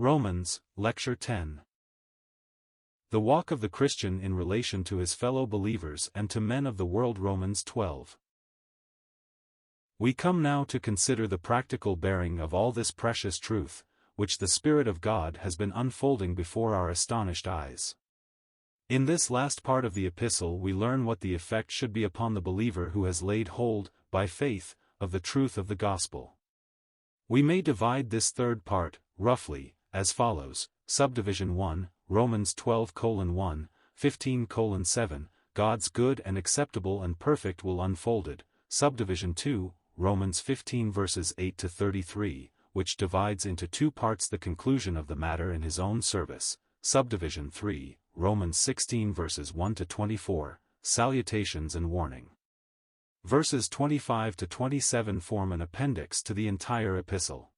Romans, Lecture 10. The walk of the Christian in relation to his fellow believers and to men of the world. Romans 12. We come now to consider the practical bearing of all this precious truth, which the Spirit of God has been unfolding before our astonished eyes. In this last part of the epistle we learn what the effect should be upon the believer who has laid hold, by faith, of the truth of the gospel. We may divide this third part, roughly, as follows: Subdivision 1, Romans 12:1, 15:7, God's good and acceptable and perfect will unfolded. Subdivision 2, Romans 15 verses 8 to 33, which divides into two parts the conclusion of the matter in his own service. Subdivision 3, Romans 16 verses 1 to 24, salutations and warning. Verses 25 to 27 form an appendix to the entire epistle.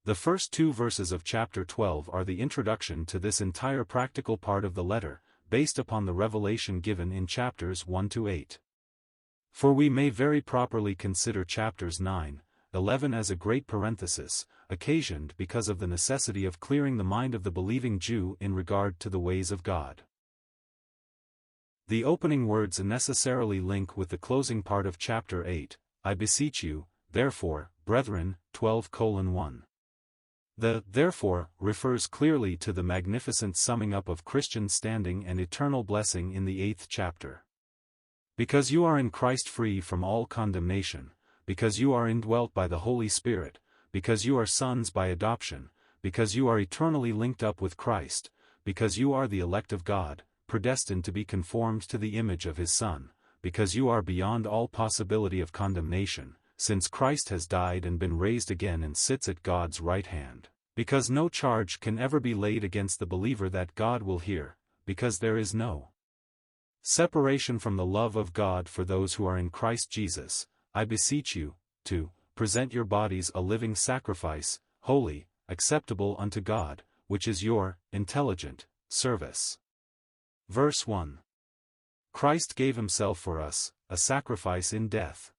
The first two verses of chapter 12 are the introduction to this entire practical part of the letter, based upon the revelation given in chapters 1 to 8. For we may very properly consider chapters 9, 11 as a great parenthesis, occasioned because of the necessity of clearing the mind of the believing Jew in regard to the ways of God. The opening words necessarily link with the closing part of chapter 8, I beseech you, therefore, brethren, 12:1. The therefore refers clearly to the magnificent summing up of Christian standing and eternal blessing in the 8th chapter. Because you are in Christ free from all condemnation, because you are indwelt by the Holy Spirit, because you are sons by adoption, because you are eternally linked up with Christ, because you are the elect of God, predestined to be conformed to the image of His Son, because you are beyond all possibility of condemnation, since Christ has died and been raised again and sits at God's right hand, because no charge can ever be laid against the believer that God will hear, because there is no separation from the love of God for those who are in Christ Jesus. I beseech you, to present your bodies a living sacrifice, holy, acceptable unto God, which is your intelligent service. Verse 1. Christ gave himself for us, a sacrifice in death.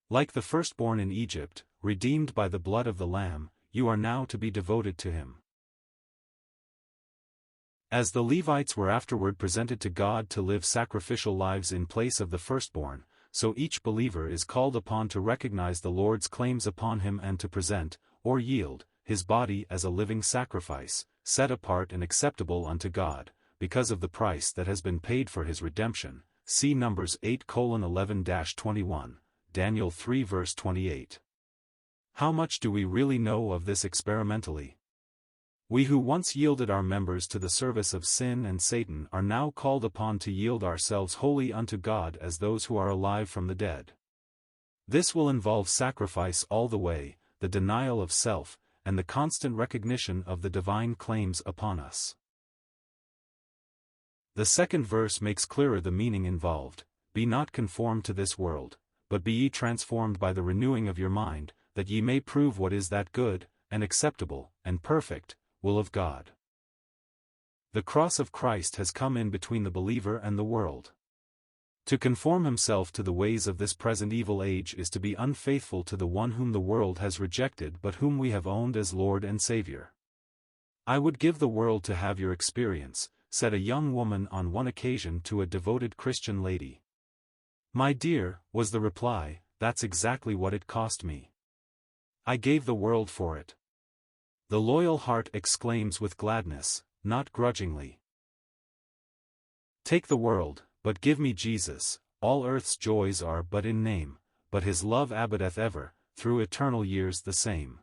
Like the firstborn in Egypt, redeemed by the blood of the Lamb, you are now to be devoted to him. As the Levites were afterward presented to God to live sacrificial lives in place of the firstborn, so each believer is called upon to recognize the Lord's claims upon him and to present, or yield, his body as a living sacrifice, set apart and acceptable unto God, because of the price that has been paid for his redemption. See Numbers 8:11-21. Daniel 3 verse 28. How much do we really know of this experimentally? We who once yielded our members to the service of sin and Satan are now called upon to yield ourselves wholly unto God as those who are alive from the dead. This will involve sacrifice all the way, the denial of self, and the constant recognition of the divine claims upon us. The second verse makes clearer the meaning involved: Be not conformed to this world, but be ye transformed by the renewing of your mind, that ye may prove what is that good, and acceptable, and perfect will of God. The cross of Christ has come in between the believer and the world. To conform himself to the ways of this present evil age is to be unfaithful to the one whom the world has rejected but whom we have owned as Lord and Savior. I would give the world to have your experience, said a young woman on one occasion to a devoted Christian lady. My dear, was the reply, that's exactly what it cost me. I gave the world for it. The loyal heart exclaims with gladness, not grudgingly. Take the world, but give me Jesus. All earth's joys are but in name, but his love abideth ever, through eternal years the same.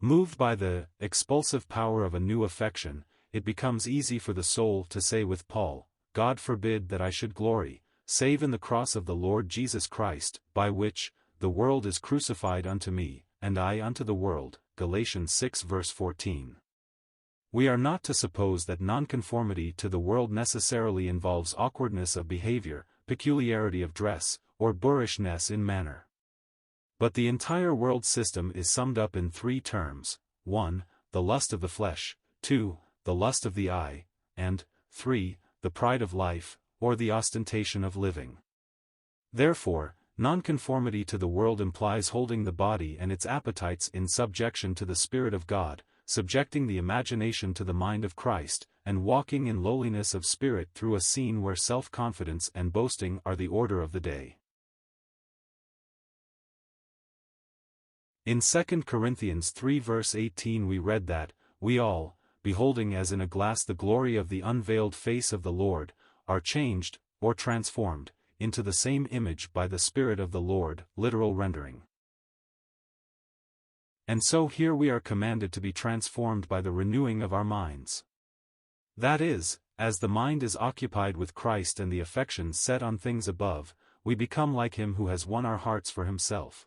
Moved by the expulsive power of a new affection, it becomes easy for the soul to say with Paul, God forbid that I should glory, save in the cross of the Lord Jesus Christ, by which the world is crucified unto me, and I unto the world. Galatians 6 verse 14. We are not to suppose that nonconformity to the world necessarily involves awkwardness of behavior, peculiarity of dress, or boorishness in manner. But the entire world system is summed up in three terms: 1. The lust of the flesh, 2. The lust of the eye, and 3. The pride of life, or the ostentation of living. Therefore, Nonconformity to the world implies holding the body and its appetites in subjection to the Spirit of God, subjecting the imagination to the mind of Christ, and walking in lowliness of spirit through a scene where self-confidence and boasting are the order of the day. In 2 Corinthians 3 verse 18 we read that, "We all, beholding as in a glass the glory of the unveiled face of the Lord, are changed, or transformed, into the same image by the Spirit of the Lord," literal rendering. And so here we are commanded to be transformed by the renewing of our minds. That is, as the mind is occupied with Christ and the affections set on things above, we become like Him who has won our hearts for Himself.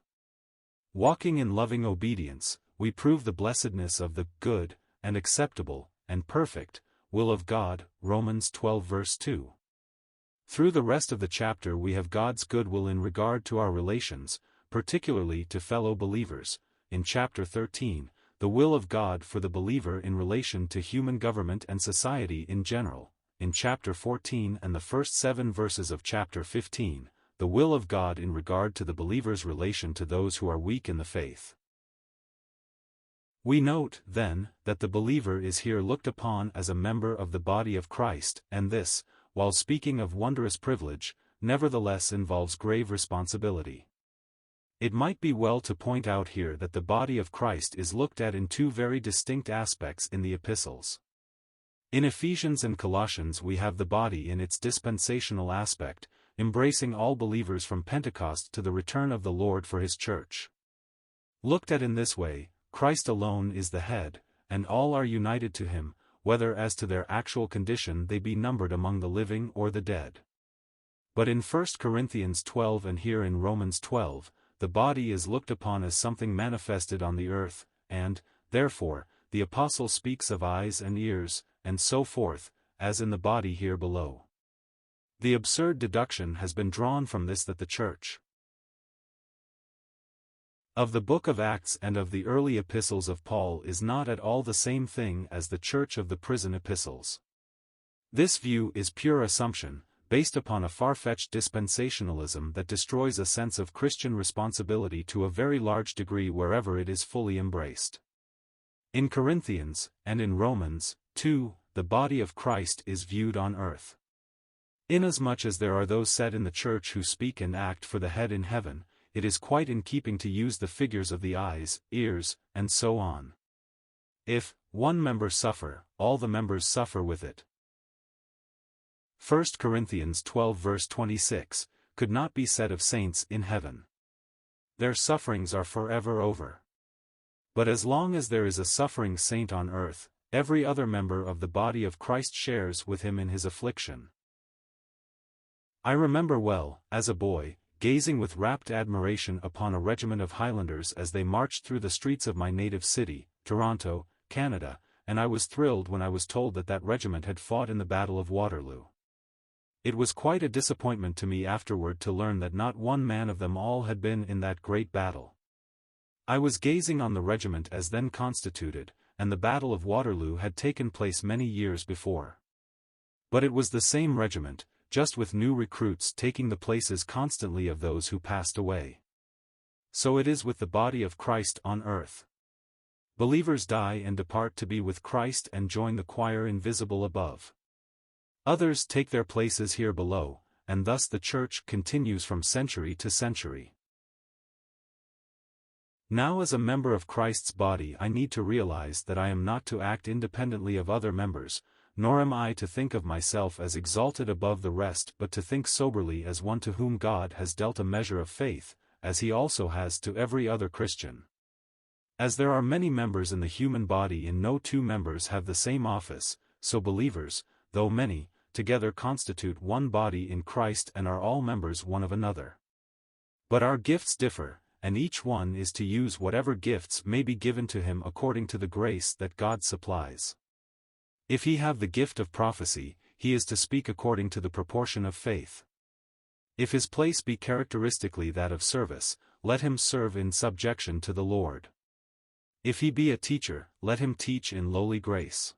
Walking in loving obedience, we prove the blessedness of the good, and acceptable, and perfect will of God, Romans 12 verse 2. Through the rest of the chapter we have God's goodwill in regard to our relations, particularly to fellow believers. In chapter 13, the will of God for the believer in relation to human government and society in general. In chapter 14 and the first 7 verses of chapter 15, the will of God in regard to the believer's relation to those who are weak in the faith. We note, then, that the believer is here looked upon as a member of the body of Christ, and this, while speaking of wondrous privilege, nevertheless involves grave responsibility. It might be well to point out here that the body of Christ is looked at in two very distinct aspects in the epistles. In Ephesians and Colossians we have the body in its dispensational aspect, embracing all believers from Pentecost to the return of the Lord for His church. Looked at in this way, Christ alone is the head, and all are united to Him, whether as to their actual condition they be numbered among the living or the dead. But in 1 Corinthians 12 and here in Romans 12, the body is looked upon as something manifested on the earth, and, therefore, the apostle speaks of eyes and ears, and so forth, as in the body here below. The absurd deduction has been drawn from this that the church of the book of Acts and of the early epistles of Paul is not at all the same thing as the church of the prison epistles. This view is pure assumption, based upon a far-fetched dispensationalism that destroys a sense of Christian responsibility to a very large degree wherever it is fully embraced. In Corinthians, and in Romans, too, the body of Christ is viewed on earth. Inasmuch as there are those set in the church who speak and act for the head in heaven, it is quite in keeping to use the figures of the eyes, ears, and so on. If one member suffer, all the members suffer with it. 1 Corinthians 12 verse 26, could not be said of saints in heaven. Their sufferings are forever over. But as long as there is a suffering saint on earth, every other member of the body of Christ shares with him in his affliction. I remember well, as a boy, gazing with rapt admiration upon a regiment of Highlanders as they marched through the streets of my native city, Toronto, Canada, and I was thrilled when I was told that that regiment had fought in the Battle of Waterloo. It was quite a disappointment to me afterward to learn that not one man of them all had been in that great battle. I was gazing on the regiment as then constituted, and the Battle of Waterloo had taken place many years before. But it was the same regiment, just with new recruits taking the places constantly of those who passed away. So it is with the body of Christ on earth. Believers die and depart to be with Christ and join the choir invisible above. Others take their places here below, and thus the church continues from century to century. Now as a member of Christ's body I need to realize that I am not to act independently of other members, nor am I to think of myself as exalted above the rest but to think soberly as one to whom God has dealt a measure of faith, as He also has to every other Christian. As there are many members in the human body and no two members have the same office, so believers, though many, together constitute one body in Christ and are all members one of another. But our gifts differ, and each one is to use whatever gifts may be given to him according to the grace that God supplies. If he have the gift of prophecy, he is to speak according to the proportion of faith. If his place be characteristically that of service, let him serve in subjection to the Lord. If he be a teacher, let him teach in lowly grace.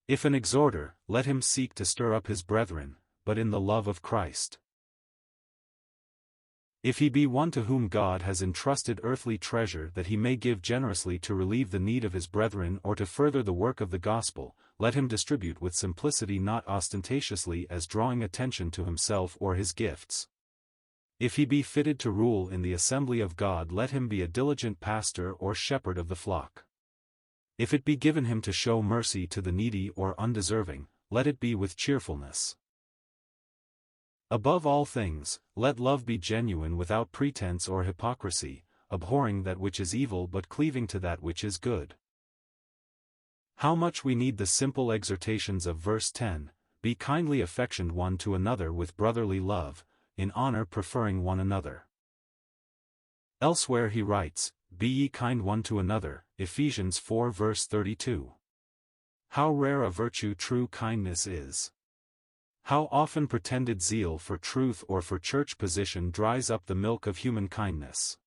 If an exhorter, let him seek to stir up his brethren, but in the love of Christ. If he be one to whom God has entrusted earthly treasure that he may give generously to relieve the need of his brethren or to further the work of the gospel, let him distribute with simplicity, not ostentatiously as drawing attention to himself or his gifts. If he be fitted to rule in the assembly of God, let him be a diligent pastor or shepherd of the flock. If it be given him to show mercy to the needy or undeserving, let it be with cheerfulness. Above all things, let love be genuine, without pretense or hypocrisy, abhorring that which is evil but cleaving to that which is good. How much we need the simple exhortations of verse 10, "Be kindly affectioned one to another with brotherly love, in honor preferring one another." Elsewhere he writes, "Be ye kind one to another," Ephesians 4 verse 32. How rare a virtue true kindness is! How often pretended zeal for truth or for church position dries up the milk of human kindness.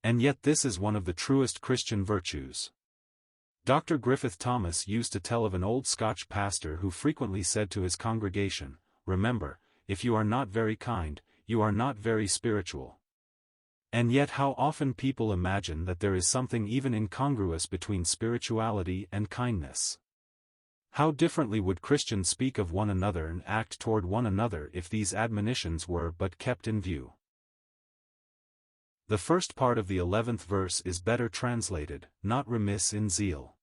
And yet this is one of the truest Christian virtues. Dr. Griffith Thomas used to tell of an old Scotch pastor who frequently said to his congregation, "Remember, if you are not very kind, you are not very spiritual." And yet how often people imagine that there is something even incongruous between spirituality and kindness. How differently would Christians speak of one another and act toward one another if these admonitions were but kept in view. The first part of the 11th verse is better translated, "not remiss in zeal."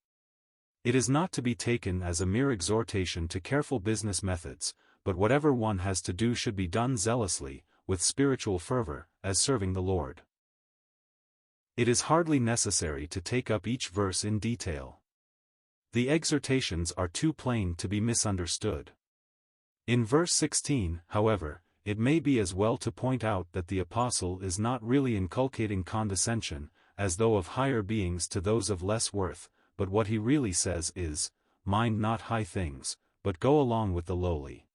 It is not to be taken as a mere exhortation to careful business methods, but whatever one has to do should be done zealously, with spiritual fervor, as serving the Lord. It is hardly necessary to take up each verse in detail. The exhortations are too plain to be misunderstood. In verse 16, however, it may be as well to point out that the apostle is not really inculcating condescension, as though of higher beings to those of less worth, but what he really says is, "Mind not high things, but go along with the lowly."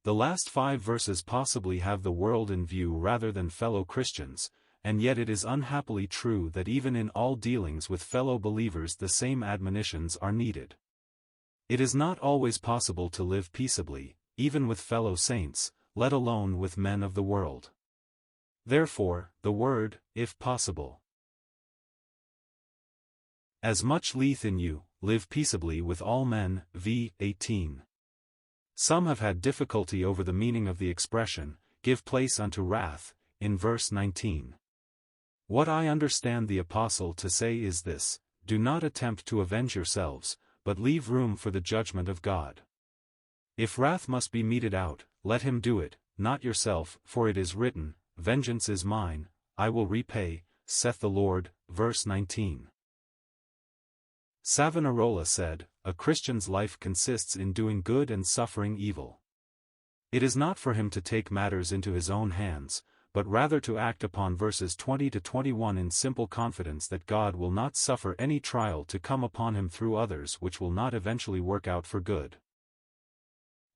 The last 5 verses possibly have the world in view rather than fellow Christians, and yet it is unhappily true that even in all dealings with fellow believers the same admonitions are needed. It is not always possible to live peaceably, even with fellow saints, let alone with men of the world. Therefore, the word, "if possible." "As much lieth in you, live peaceably with all men," v. 18. Some have had difficulty over the meaning of the expression, "give place unto wrath," in verse 19. What I understand the apostle to say is this: do not attempt to avenge yourselves, but leave room for the judgment of God. If wrath must be meted out, let him do it, not yourself, for it is written, "Vengeance is mine, I will repay, saith the Lord," verse 19. Savonarola said, "A Christian's life consists in doing good and suffering evil." It is not for him to take matters into his own hands, but rather to act upon verses 20 to 21 in simple confidence that God will not suffer any trial to come upon him through others which will not eventually work out for good.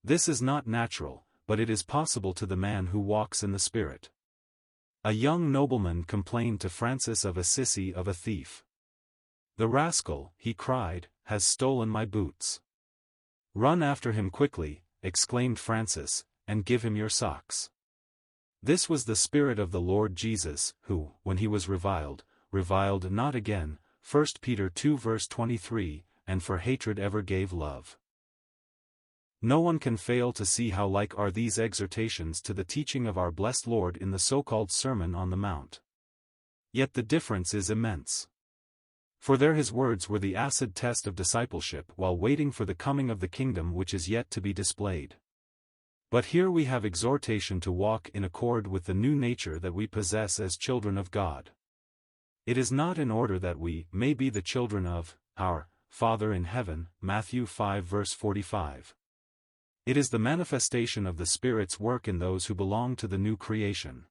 This is not natural, but it is possible to the man who walks in the Spirit. A young nobleman complained to Francis of Assisi of a thief. "The rascal," he cried, "has stolen my boots." "Run after him quickly," exclaimed Francis, "and give him your socks." This was the spirit of the Lord Jesus, who, when he was reviled, reviled not again, 1 Peter 2 verse 23, and for hatred ever gave love. No one can fail to see how like are these exhortations to the teaching of our blessed Lord in the so-called Sermon on the Mount. Yet the difference is immense. For there his words were the acid test of discipleship while waiting for the coming of the kingdom which is yet to be displayed. But here we have exhortation to walk in accord with the new nature that we possess as children of God. It is not in order that we may be the children of our Father in heaven, Matthew 5 verse 45. It is the manifestation of the Spirit's work in those who belong to the new creation.